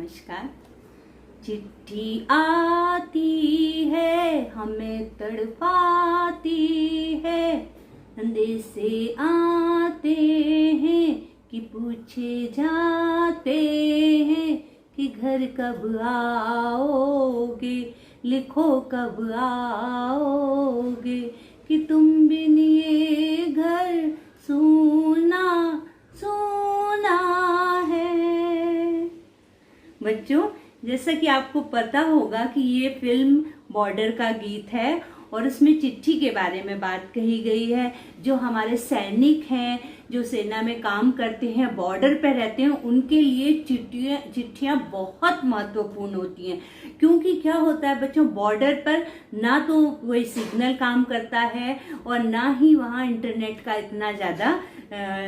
नमस्कार। चिट्ठी आती है हमें तड़पाती है, संदेशे आते हैं कि पूछे जाते हैं कि घर कब आओगे, लिखो कब आओगे, कि तुम बिन ये घर सूना सूना है। बच्चों, जैसा कि आपको पता होगा कि ये फिल्म बॉर्डर का गीत है और उसमें चिट्ठी के बारे में बात कही गई है। जो हमारे सैनिक हैं, जो सेना में काम करते हैं, बॉर्डर पर रहते हैं, उनके लिए चिट्ठियां बहुत महत्वपूर्ण होती हैं। क्योंकि क्या होता है बच्चों, बॉर्डर पर ना तो वही सिग्नल काम करता है और ना ही वहाँ इंटरनेट का इतना ज़्यादा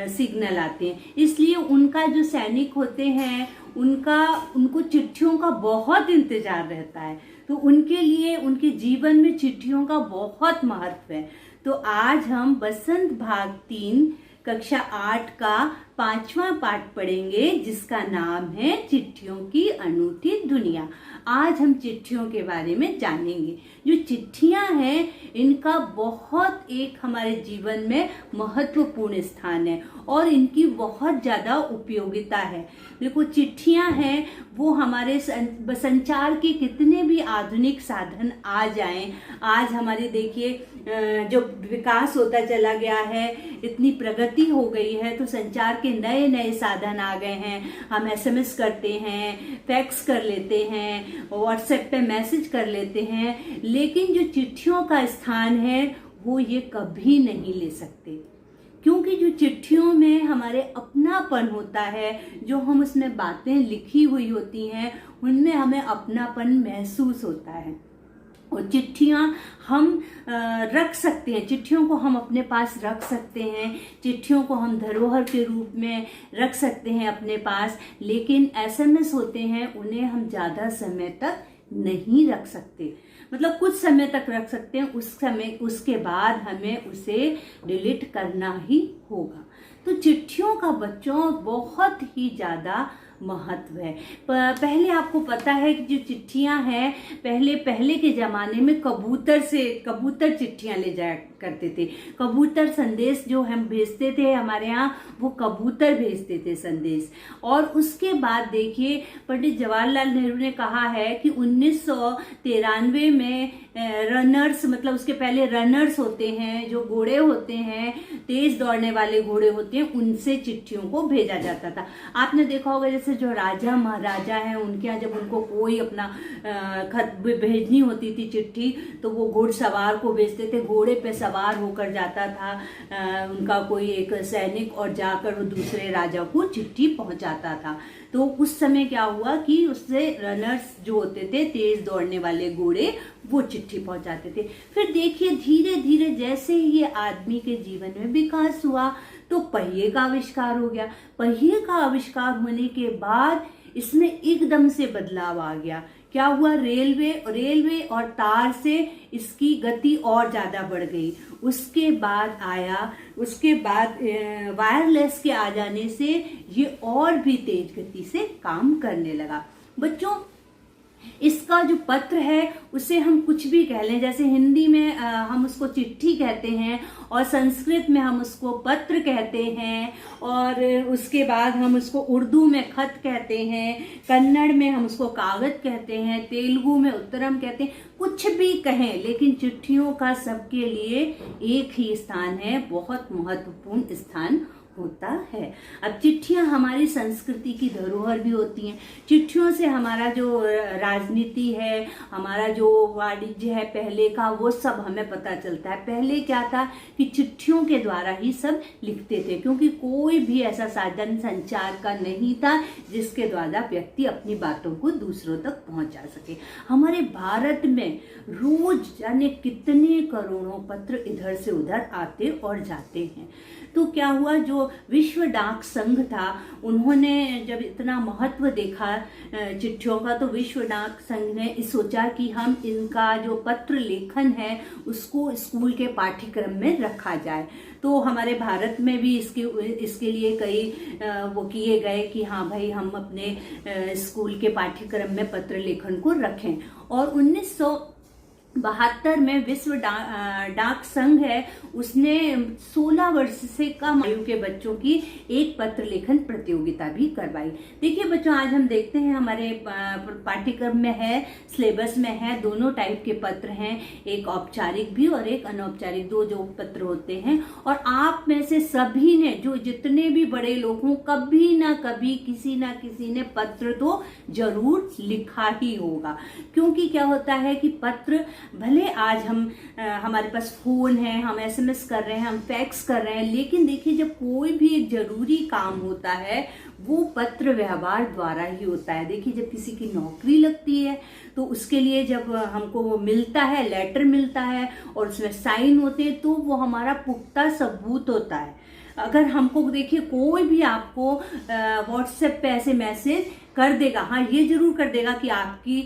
सिग्नल आते हैं। इसलिए उनका जो सैनिक होते हैं उनको चिट्ठियों का बहुत इंतजार रहता है। तो उनके लिए उनके जीवन में चिट्ठियों का बहुत महत्व है। तो आज हम बसंत भाग 3 कक्षा 8 का 5वां पाठ पढ़ेंगे, जिसका नाम है चिट्ठियों की अनूठी दुनिया। आज हम चिट्ठियों के बारे में जानेंगे। जो चिट्ठियां हैं इनका बहुत एक हमारे जीवन में महत्वपूर्ण स्थान है और इनकी बहुत ज़्यादा उपयोगिता है। देखो, चिट्ठियां हैं वो हमारे संचार के कितने भी आधुनिक साधन आ जाएं, आज हमारी देखिए जो विकास होता चला गया है, इतनी प्रगति हो गई है, तो संचार के नए नए साधन आ गए हैं। हम SMS करते हैं, फैक्स कर लेते हैं, व्हाट्सएप पे मैसेज कर लेते हैं, लेकिन जो चिट्ठियों का स्थान है वो ये कभी नहीं ले सकते। क्योंकि जो चिट्ठियों में हमारे अपनापन होता है, जो हम उसमें बातें लिखी हुई होती हैं, उनमें हमें अपनापन महसूस होता है। और चिट्ठियाँ हम रख सकते हैं, चिट्ठियों को हम अपने पास रख सकते हैं, चिट्ठियों को हम धरोहर के रूप में रख सकते हैं अपने पास। लेकिन SMS होते हैं, उन्हें हम ज़्यादा समय तक नहीं रख सकते। मतलब कुछ समय तक रख सकते हैं, उसके बाद हमें उसे डिलीट करना ही होगा। तो चिट्ठियों का बच्चों बहुत ही ज़्यादा महत्व है। पहले आपको पता है कि जो चिट्ठियां हैं, पहले के ज़माने में कबूतर चिट्ठियां ले जाया करते थे। कबूतर संदेश जो हम भेजते थे, हमारे यहाँ वो कबूतर भेजते थे संदेश। और उसके बाद देखिए, पंडित जवाहरलाल नेहरू ने कहा है कि 1993 में रनर्स, मतलब उसके पहले रनर्स होते हैं, जो घोड़े होते हैं, तेज दौड़ने वाले घोड़े होते हैं, उनसे चिट्ठियों को भेजा जाता था। आपने देखा होगा जैसे जो राजा महाराजा हैं, उनके यहाँ जब उनको कोई अपना खत भेजनी होती थी, चिट्ठी, तो वो घुड़सवार को भेजते थे। घोड़े पे सवार होकर जाता था उनका कोई एक सैनिक, और जाकर वो दूसरे राजा को चिट्ठी पहुंचाता था। तो उस समय क्या हुआ कि उससे रनर्स जो होते थे, तेज दौड़ने वाले घोड़े, वो चिट्ठी पहुंचाते थे। फिर देखिए धीरे धीरे जैसे ही ये आदमी के जीवन में विकास हुआ, तो पहिए का आविष्कार हो गया। पहिए का आविष्कार होने के बाद इसमें एकदम से बदलाव आ गया। क्या हुआ, रेलवे और तार से इसकी गति और ज़्यादा बढ़ गई। उसके बाद वायरलेस के आ जाने से ये और भी तेज गति से काम करने लगा। बच्चों, इसका जो पत्र है उसे हम कुछ भी कह लें, जैसे हिंदी में हम उसको चिट्ठी कहते हैं, और संस्कृत में हम उसको पत्र कहते हैं, और उसके बाद हम उसको उर्दू में खत कहते हैं, कन्नड़ में हम उसको कागज कहते हैं, तेलुगु में उत्तरम कहते हैं। कुछ भी कहें, लेकिन चिट्ठियों का सबके लिए एक ही स्थान है, बहुत महत्वपूर्ण स्थान होता है। अब चिट्ठियां हमारी संस्कृति की धरोहर भी होती हैं। चिट्ठियों से हमारा जो राजनीति है, हमारा जो वाणिज्य है पहले का, वो सब हमें पता चलता है। पहले क्या था कि चिट्ठियों के द्वारा ही सब लिखते थे, क्योंकि कोई भी ऐसा साधन संचार का नहीं था जिसके द्वारा व्यक्ति अपनी बातों को दूसरों तक पहुंचा सके। हमारे भारत में रोज जाने कितने करोड़ों पत्र इधर से उधर आते और जाते हैं। तो क्या हुआ, जो जो विश्व डाक संघ था उन्होंने जब इतना महत्व देखा चिट्ठियों का, तो विश्व डाक संघ ने सोचा कि हम इनका जो पत्र लेखन है उसको स्कूल के पाठ्यक्रम में रखा जाए। तो हमारे भारत में भी इसके लिए कई वो किए गए कि हाँ भाई हम अपने स्कूल के पाठ्यक्रम में पत्र लेखन को रखें। और 1972 में विश्व डाक संघ है उसने 16 वर्ष से कम आयु के बच्चों की एक पत्र लेखन प्रतियोगिता भी करवाई। देखिए बच्चों, आज हम देखते हैं हमारे पाठ्यक्रम में है, सिलेबस में है, दोनों टाइप के पत्र हैं, एक औपचारिक भी और एक अनौपचारिक, दो जो पत्र होते हैं। और आप में से सभी ने, जो जितने भी बड़े लोग हों, कभी ना कभी किसी ना किसी ने पत्र तो जरूर लिखा ही होगा। क्योंकि क्या होता है कि पत्र, भले आज हमारे पास फोन है, हम एसएमएस कर रहे हैं, हम फैक्स कर रहे हैं, लेकिन देखिए जब कोई भी एक जरूरी काम होता है वो पत्र व्यवहार द्वारा ही होता है। देखिए जब किसी की नौकरी लगती है तो उसके लिए जब हमको वो मिलता है, लेटर मिलता है और उसमें साइन होते हैं, तो वो हमारा पुख्ता सबूत होता है। अगर हमको देखिए कोई भी आपको व्हाट्सएप पे ऐसे मैसेज कर देगा, हाँ ये जरूर कर देगा कि आपकी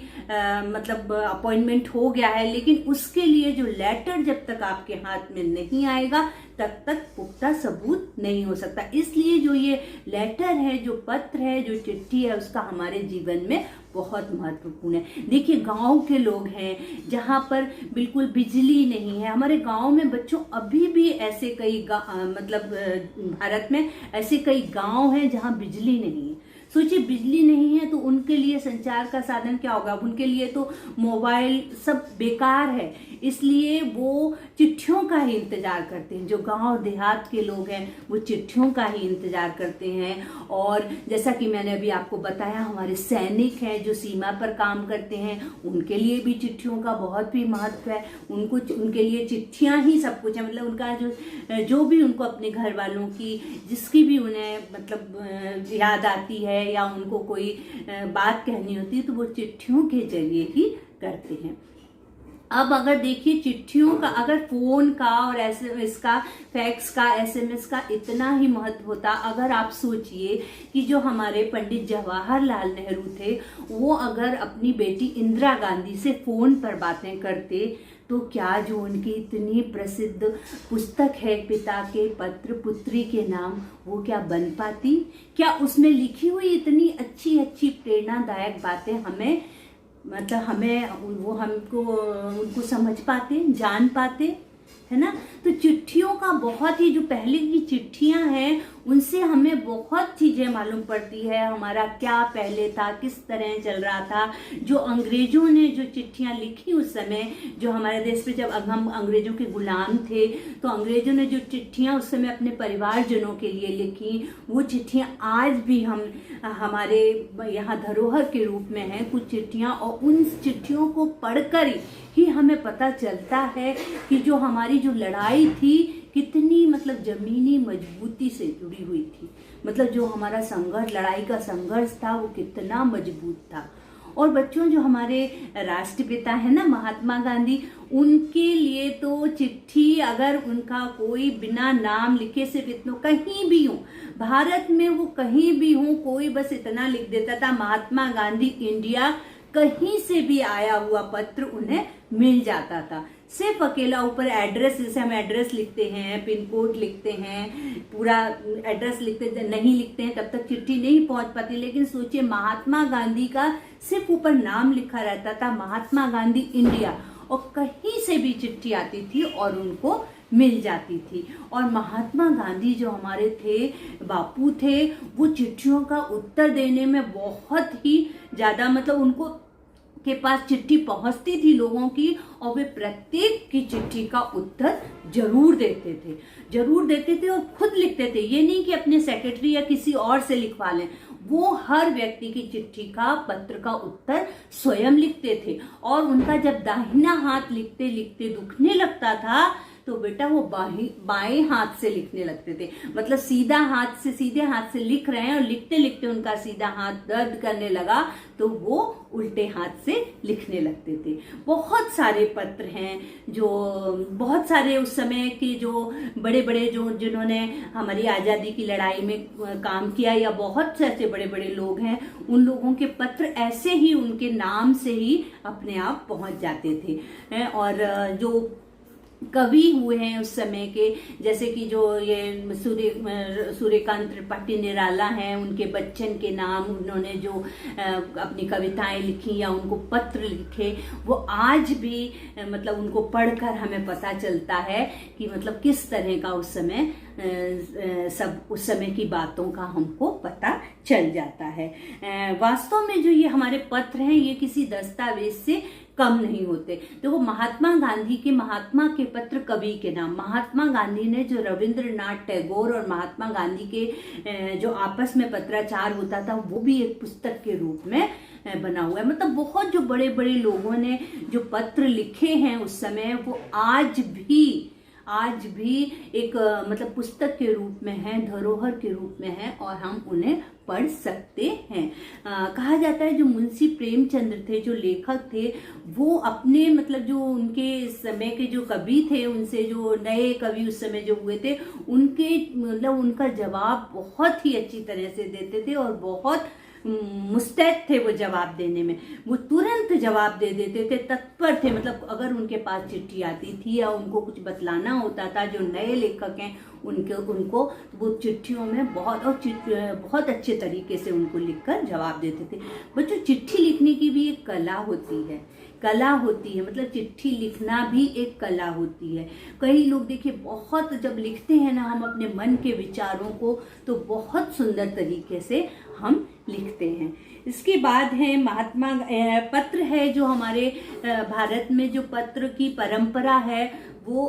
मतलब अपॉइंटमेंट हो गया है, लेकिन उसके लिए जो लेटर जब तक आपके हाथ में नहीं आएगा तब तक पुख्ता सबूत नहीं हो सकता। इसलिए जो ये लेटर है, जो पत्र है, जो चिट्ठी है, उसका हमारे जीवन में बहुत महत्वपूर्ण है। देखिए गांव के लोग हैं जहां पर बिल्कुल बिजली नहीं है, हमारे गांव में बच्चों अभी भी ऐसे कई मतलब भारत में ऐसे कई गांव हैं जहां बिजली नहीं है। सोचिए बिजली नहीं है तो उनके लिए संचार का साधन क्या होगा, उनके लिए तो मोबाइल सब बेकार है, इसलिए वो चिट्ठियों का ही इंतजार करते हैं। जो गांव देहात के लोग हैं वो चिट्ठियों का ही इंतजार करते हैं। और जैसा कि मैंने अभी आपको बताया, हमारे सैनिक हैं जो सीमा पर काम करते हैं, उनके लिए भी चिट्ठियों का बहुत भी महत्व है। उनके लिए चिट्ठियां ही सब कुछ है। मतलब उनका जो भी उनको अपने घर वालों की जिसकी भी उन्हें मतलब याद आती है या उनको कोई बात कहनी होती है तो वो चिट्ठियों के जरिए ही करते हैं। अब अगर देखिए चिट्ठियों का, अगर फोन का और एसएमएस का, फैक्स का, एसएमएस का इतना ही महत्व होता, अगर आप सोचिए कि जो हमारे पंडित जवाहरलाल नेहरू थे वो अगर अपनी बेटी इंदिरा गांधी से फोन पर बातें करते तो क्या जो उनकी इतनी प्रसिद्ध पुस्तक है पिता के पत्र पुत्री के नाम, वो क्या बन पाती? क्या उसमें लिखी हुई इतनी अच्छी अच्छी प्रेरणादायक बातें हमें मतलब हमें वो हमको उनको समझ पाते, जान पाते, है ना? तो चिट्ठियों का बहुत ही, जो पहले की चिट्ठियां हैं उनसे हमें बहुत चीजें मालूम पड़ती है, हमारा क्या पहले था, किस तरह चल रहा था। जो अंग्रेजों ने जो चिट्ठियां लिखी उस समय, जो हमारे देश पे जब हम अंग्रेजों के गुलाम थे, तो अंग्रेजों ने जो चिट्ठियां उस समय अपने परिवारजनों के लिए लिखी, वो चिट्ठियां आज भी हमारे यहाँ धरोहर के रूप में हैं कुछ चिट्ठियां। और उन चिट्ठियों को पढ़कर ही हमें पता चलता है कि जो हमारी जो लड़ाई थी कितनी मतलब जमीनी मजबूती से जुड़ी हुई थी। मतलब जो हमारा संघर्ष, लड़ाई का संघर्ष था वो कितना मजबूत था। और बच्चों जो हमारे राष्ट्रपिता है ना महात्मा गांधी, उनके लिए तो चिट्ठी, अगर उनका कोई बिना नाम लिखे सिर्फ इतना कहीं भी हो भारत में, वो कहीं भी हो, कोई बस इतना लिख देता था महात्मा गांधी इंडिया, कहीं से भी आया हुआ पत्र उन्हें मिल जाता था। सिर्फ अकेला ऊपर एड्रेस, जैसे हम एड्रेस लिखते हैं, पिन कोड लिखते हैं, पूरा एड्रेस नहीं लिखते हैं तब तक चिट्ठी नहीं पहुंच पाती। लेकिन सोचिए महात्मा गांधी का सिर्फ ऊपर नाम लिखा रहता था, महात्मा गांधी इंडिया, और कहीं से भी चिट्ठी आती थी और उनको मिल जाती थी। और महात्मा गांधी जो हमारे थे, बापू थे, वो चिट्ठियों का उत्तर देने में बहुत ही ज्यादा, मतलब उनको के पास चिट्ठी पहुंचती थी लोगों की, और वे प्रत्येक की चिट्ठी का उत्तर जरूर देते थे और खुद लिखते थे। ये नहीं कि अपने सेक्रेटरी या किसी और से लिखवा लें, वो हर व्यक्ति की चिट्ठी का, पत्र का उत्तर स्वयं लिखते थे। और उनका जब दाहिना हाथ लिखते लिखते दुखने लगता था तो बेटा वो बाएं हाथ से लिखने लगते थे। मतलब सीधे हाथ से लिख रहे हैं और लिखते लिखते उनका सीधा हाथ दर्द करने लगा तो वो उल्टे हाथ से लिखने लगते थे। बहुत सारे पत्र हैं, जो बहुत सारे उस समय के जो बड़े बड़े जो जिन्होंने हमारी आज़ादी की लड़ाई में काम किया, या बहुत से ऐसे बड़े बड़े लोग हैं, उन लोगों के पत्र ऐसे ही उनके नाम से ही अपने आप पहुंच जाते थे। और जो कवि हुए हैं उस समय के, जैसे कि जो ये सूर्यकांत त्रिपाठी निराला हैं, उनके बच्चन के नाम उन्होंने जो अपनी कविताएं लिखी या उनको पत्र लिखे, वो आज भी मतलब उनको पढ़कर हमें पता चलता है कि मतलब किस तरह का उस समय सब उस समय की बातों का हमको पता चल जाता है। वास्तव में जो ये हमारे पत्र हैं ये किसी दस्तावेज से कम नहीं होते। देखो महात्मा के पत्र कवि के नाम, महात्मा गांधी ने जो रविंद्रनाथ टैगोर और महात्मा गांधी के जो आपस में पत्राचार होता था वो भी एक पुस्तक के रूप में बना हुआ है। मतलब बहुत जो बड़े बड़े लोगों ने जो पत्र लिखे हैं उस समय, वो आज भी एक मतलब पुस्तक के रूप में है, धरोहर के रूप में है और हम उन्हें पढ़ सकते हैं। कहा जाता है जो मुंशी प्रेमचंद्र थे, जो लेखक थे, वो अपने मतलब जो उनके समय के जो कवि थे, उनसे जो नए कवि उस समय जो हुए थे, उनके मतलब उनका जवाब बहुत ही अच्छी तरह से देते थे और बहुत मुस्तैद थे वो जवाब देने में। वो तुरंत जवाब दे देते थे, तत्पर थे। मतलब अगर उनके पास चिट्ठी आती थी या उनको कुछ बतलाना होता था, जो नए लेखक हैं उनको वो चिट्ठियों में बहुत अच्छे तरीके से उनको लिखकर जवाब देते थे। बच्चों चिट्ठी लिखने की भी एक कला होती है, मतलब चिट्ठी लिखना भी एक कला होती है। कई लोग देखिए बहुत जब लिखते हैं ना हम अपने मन के विचारों को, तो बहुत सुंदर तरीके से हम लिखते हैं। इसके बाद है महात्मा पत्र है, जो हमारे भारत में जो पत्र की परंपरा है वो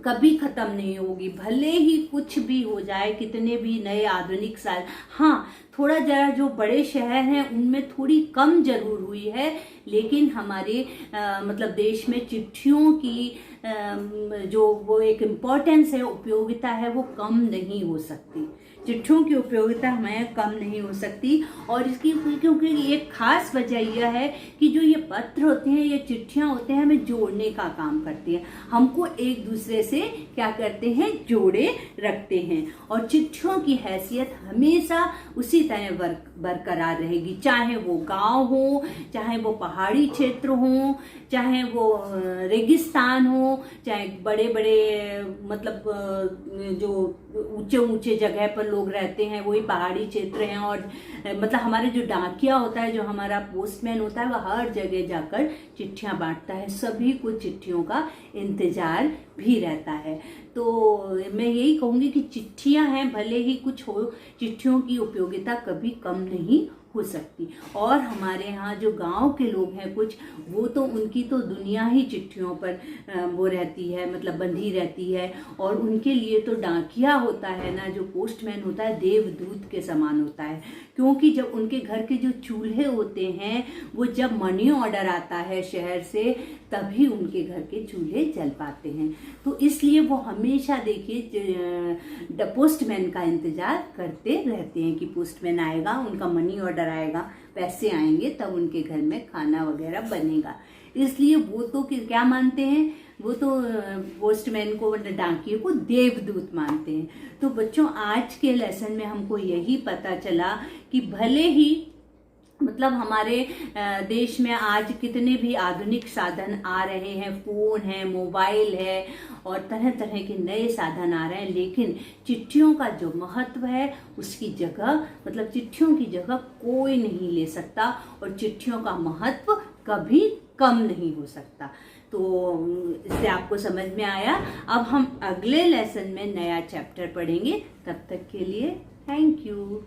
कभी खत्म नहीं होगी, भले ही कुछ भी हो जाए, कितने भी नए आधुनिक साल। हाँ, थोड़ा जरा जो बड़े शहर हैं उनमें थोड़ी कम जरूर हुई है, लेकिन हमारे मतलब देश में चिट्ठियों की जो वो एक इम्पोर्टेंस है, उपयोगिता है, वो कम नहीं हो सकती। चिट्ठियों की उपयोगिता हमें कम नहीं हो सकती। और इसकी क्योंकि एक खास वजह यह है कि जो ये पत्र होते हैं, ये चिट्ठियां होते हैं, हमें जोड़ने का काम करती हैं, हमको एक दूसरे से क्या करते हैं, जोड़े रखते हैं। और चिट्ठियों की हैसियत हमेशा उसी तरह बरकरार रहेगी, चाहे वो गांव हो, चाहे वो पहाड़ी क्षेत्र हो, चाहे वो रेगिस्तान हो, चाहे बड़े बड़े मतलब जो ऊंचे ऊंचे जगह पर लोग रहते हैं, वही पहाड़ी क्षेत्र हैं। और मतलब हमारे जो डाकिया होता है, जो हमारा पोस्टमैन होता है, वह हर जगह जाकर चिट्ठियां बांटता है, सभी को चिट्ठियों का इंतजार भी रहता है। तो मैं यही कहूंगी कि चिट्ठियां हैं, भले ही कुछ हो, चिट्ठियों की उपयोगिता कभी कम नहीं हो सकती। और हमारे यहाँ जो गांव के लोग हैं कुछ, वो तो उनकी तो दुनिया ही चिट्ठियों पर वो रहती है, मतलब बंधी रहती है। और उनके लिए तो डाकिया होता है ना, जो पोस्टमैन होता है, देवदूत के समान होता है। क्योंकि जब उनके घर के जो चूल्हे होते हैं, वो जब मनी ऑर्डर आता है शहर से, तभी उनके घर के चूल्हे जल पाते हैं। तो इसलिए वो हमेशा देखिए पोस्टमैन का इंतजार करते रहते हैं कि पोस्टमैन आएगा, उनका मनी ऑर्डर आएगा, पैसे आएंगे, तब उनके घर में खाना वगैरह बनेगा। इसलिए वो तो क्या मानते हैं, वो तो पोस्टमैन को, डाकिये को देवदूत मानते हैं। तो बच्चों आज के लेसन में हमको यही पता चला कि भले ही मतलब हमारे देश में आज कितने भी आधुनिक साधन आ रहे हैं, फोन है, मोबाइल है और तरह तरह के नए साधन आ रहे हैं, लेकिन चिट्ठियों का जो महत्व है उसकी जगह, मतलब चिट्ठियों की जगह कोई नहीं ले सकता और चिट्ठियों का महत्व कभी कम नहीं हो सकता। तो इससे आपको समझ में आया। अब हम अगले लेसन में नया चैप्टर पढ़ेंगे, तब तक के लिए थैंक यू।